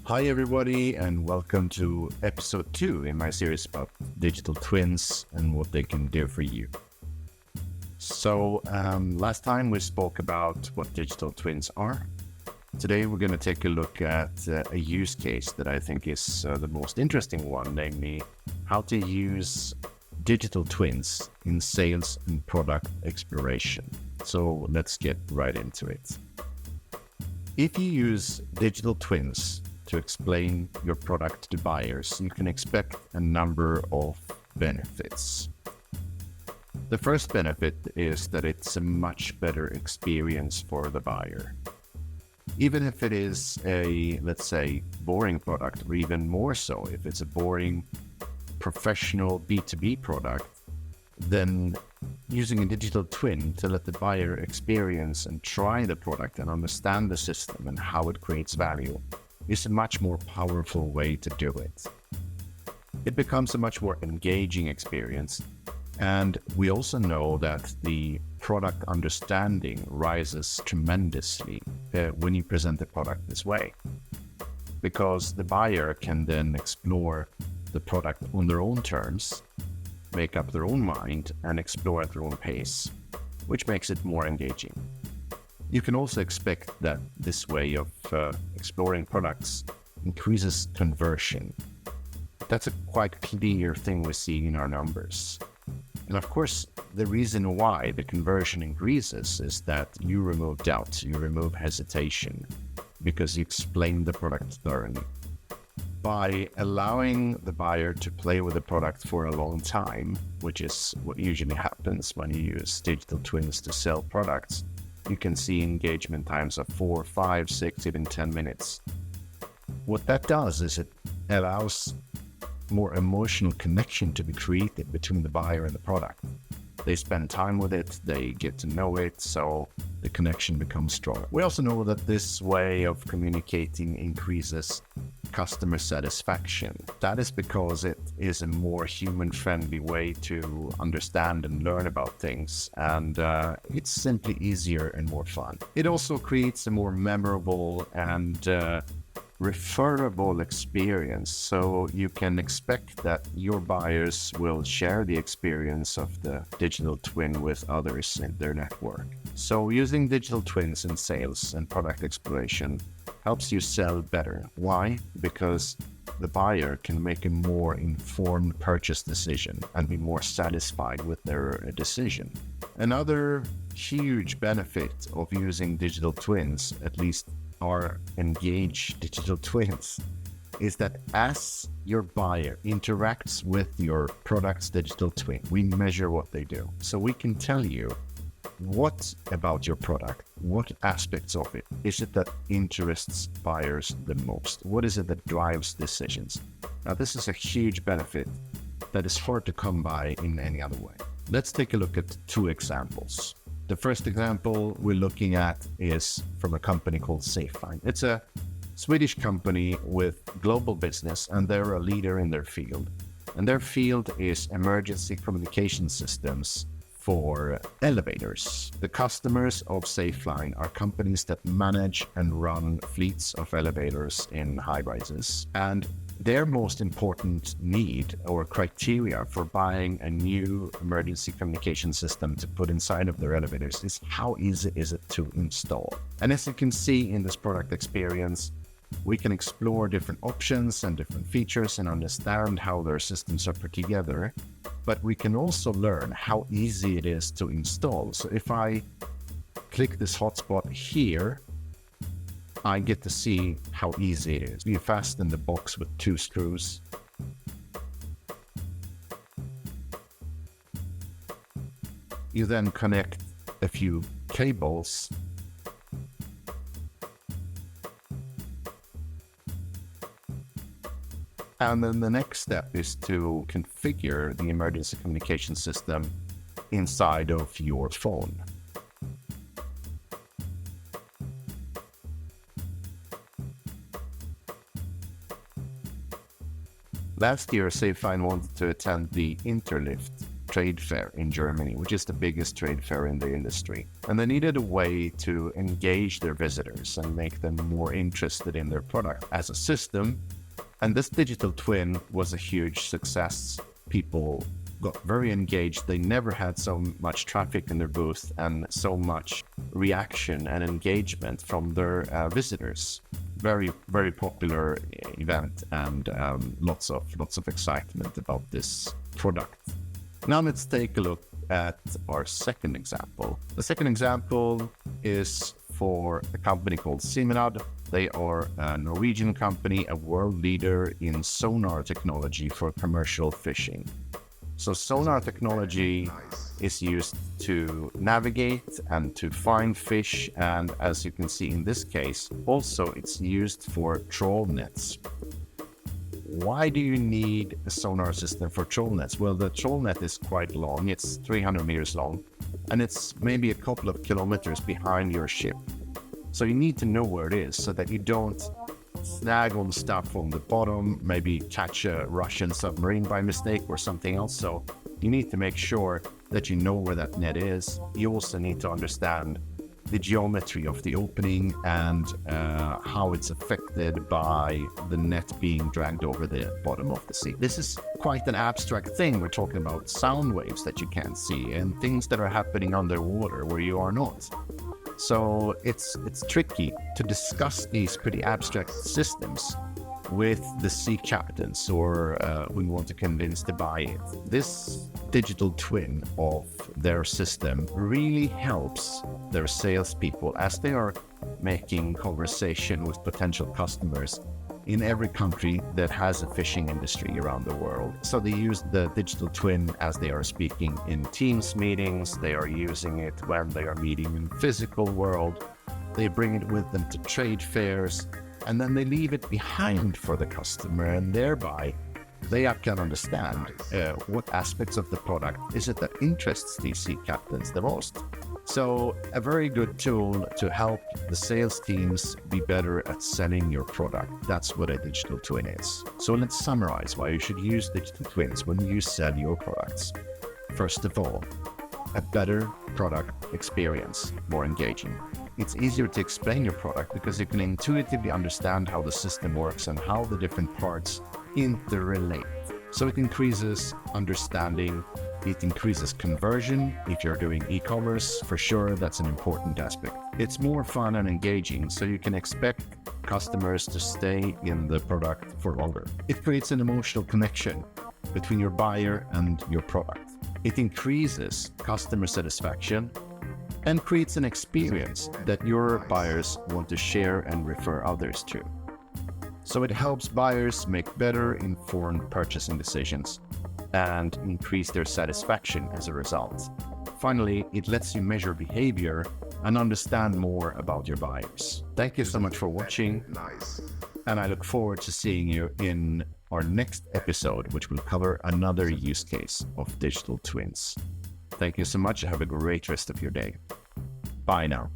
Hi, everybody, and welcome to episode 2 in my series about digital twins and what they can do for you. So, last time we spoke about what digital twins are. Today, we're going to take a look at a use case that I think is the most interesting one, namely how to use digital twins in sales and product exploration. So, let's get right into it. If you use digital twins to explain your product to buyers, you can expect a number of benefits. The first benefit is that it's a much better experience for the buyer. Even if it is a, let's say, boring product, or even more so, if it's a boring professional B2B product, then using a digital twin to let the buyer experience and try the product and understand the system and how it creates value is a much more powerful way to do it. It becomes a much more engaging experience, and we also know that the product understanding rises tremendously when you present the product this way, because the buyer can then explore the product on their own terms, make up their own mind, and explore at their own pace, which makes it more engaging. You can also expect that this way of exploring products increases conversion. That's a quite clear thing we see in our numbers. And of course, the reason why the conversion increases is that you remove doubt, you remove hesitation, because you explain the product thoroughly. By allowing the buyer to play with the product for a long time, which is what usually happens when you use digital twins to sell products, you can see engagement times of 4, 5, 6, even 10 minutes. What that does is it allows more emotional connection to be created between the buyer and the product. They spend time with it, they get to know it, so the connection becomes stronger. We also know that this way of communicating increases customer satisfaction. That is because it is a more human-friendly way to understand and learn about things, and it's simply easier and more fun. It also creates a more memorable and referable experience, so you can expect that your buyers will share the experience of the digital twin with others in their network. So using digital twins in sales and product exploration helps you sell better. Why? Because the buyer can make a more informed purchase decision and be more satisfied with their decision. Another huge benefit of using digital twins, at least our engaged digital twins, is that as your buyer interacts with your product's digital twin, we measure what they do. So we can tell you what about your product, what aspects of it is it that interests buyers the most? What is it that drives decisions? Now, this is a huge benefit that is hard to come by in any other way. Let's take a look at 2 examples. The first example we're looking at is from a company called Safeline. It's a Swedish company with global business, and they're a leader in their field. And their field is emergency communication systems for elevators. The customers of Safeline are companies that manage and run fleets of elevators in high-rises. And their most important need or criteria for buying a new emergency communication system to put inside of their elevators is how easy is it to install. And as you can see in this product experience, we can explore different options and different features and understand how their systems are put together. But we can also learn how easy it is to install. So if I click this hotspot here, I get to see how easy it is. You fasten the box with 2 screws. You then connect a few cables. And then the next step is to configure the emergency communication system inside of your phone. Last year, Safeline wanted to attend the Interlift trade fair in Germany, which is the biggest trade fair in the industry. And they needed a way to engage their visitors and make them more interested in their product as a system. And this digital twin was a huge success. People got very engaged. They never had so much traffic in their booth and so much reaction and engagement from their visitors. Very, very popular event, and lots of excitement about this product. Now let's take a look at our second example. The second example is for a company called Simenad. They are a Norwegian company, a world leader in sonar technology for commercial fishing. So sonar technology is used to navigate and to find fish, and as you can see in this case, also it's used for trawl nets. Why do you need a sonar system for trawl nets? Well, the trawl net is quite long. It's 300 meters long, and it's maybe a couple of kilometers behind your ship. So you need to know where it is so that you don't snag on stuff on the bottom, maybe catch a Russian submarine by mistake or something else. So you need to make sure that you know where that net is. You also need to understand the geometry of the opening and how it's affected by the net being dragged over the bottom of the sea. This is quite an abstract thing. We're talking about sound waves that you can't see and things that are happening underwater where you are not. So it's tricky to discuss these pretty abstract systems with the sea captains or we want to convince to buy it. This digital twin of their system really helps their salespeople as they are making conversation with potential customers in every country that has a fishing industry around the world. So they use the digital twin as they are speaking in Teams meetings. They are using it when they are meeting in the physical world. They bring it with them to trade fairs, and then they leave it behind for the customer, and thereby they can understand what aspects of the product is it that interests these sea captains the most. So a very good tool to help the sales teams be better at selling your product. That's what a digital twin is. So let's summarize why you should use digital twins when you sell your products. First of all, a better product experience, more engaging. It's easier to explain your product because you can intuitively understand how the system works and how the different parts interrelate. So it increases understanding, it increases conversion. If you're doing e-commerce, for sure, that's an important aspect. It's more fun and engaging, so you can expect customers to stay in the product for longer. It creates an emotional connection between your buyer and your product. It increases customer satisfaction and creates an experience that your buyers want to share and refer others to. So it helps buyers make better informed purchasing decisions and increase their satisfaction as a result. Finally, it lets you measure behavior and understand more about your buyers. Thank you so much for watching, and I look forward to seeing you in our next episode, which will cover another use case of digital twins. Thank you so much. Have a great rest of your day. Bye now.